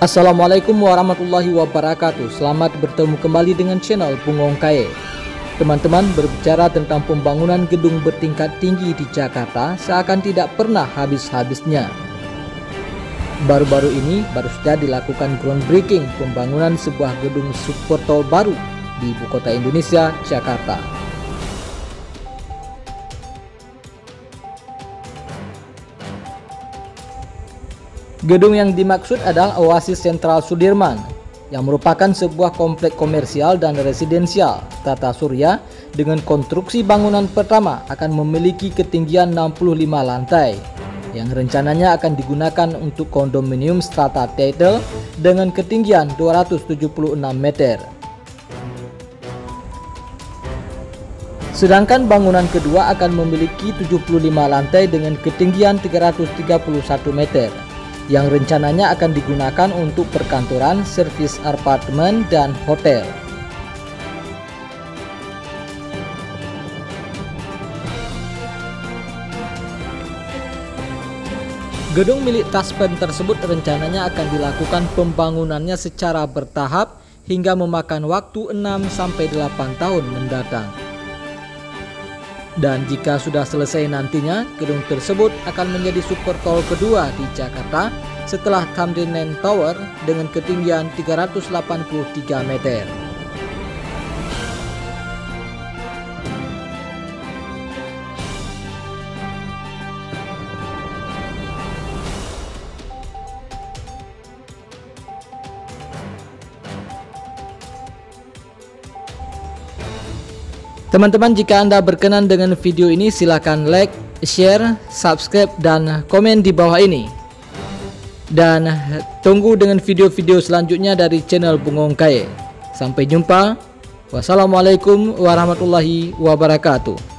Assalamualaikum warahmatullahi wabarakatuh. Selamat bertemu kembali dengan channel Bungong Kaye. Teman-teman, berbicara tentang pembangunan gedung bertingkat tinggi di Jakarta seakan tidak pernah habis-habisnya. Baru-baru ini baru saja dilakukan groundbreaking pembangunan sebuah gedung super tol baru di ibu kota Indonesia, Jakarta. Gedung yang dimaksud adalah Oasis Sentral Sudirman, yang merupakan sebuah komplek komersial dan residensial tata surya dengan konstruksi bangunan pertama akan memiliki ketinggian 65 lantai, yang rencananya akan digunakan untuk kondominium strata title dengan ketinggian 276 meter. Sedangkan bangunan kedua akan memiliki 75 lantai dengan ketinggian 331 meter. Yang rencananya akan digunakan untuk perkantoran, servis apartemen, dan hotel. Gedung milik Taspen tersebut rencananya akan dilakukan pembangunannya secara bertahap hingga memakan waktu 6-8 tahun mendatang. Dan jika sudah selesai nantinya, gedung tersebut akan menjadi super tol kedua di Jakarta setelah Tamrin Tower dengan ketinggian 383 meter. Teman-teman, jika Anda berkenan dengan video ini, silakan like, share, subscribe, dan komen di bawah ini. Dan tunggu dengan video-video selanjutnya dari channel Bungong Kaye. Sampai jumpa. Wassalamualaikum warahmatullahi wabarakatuh.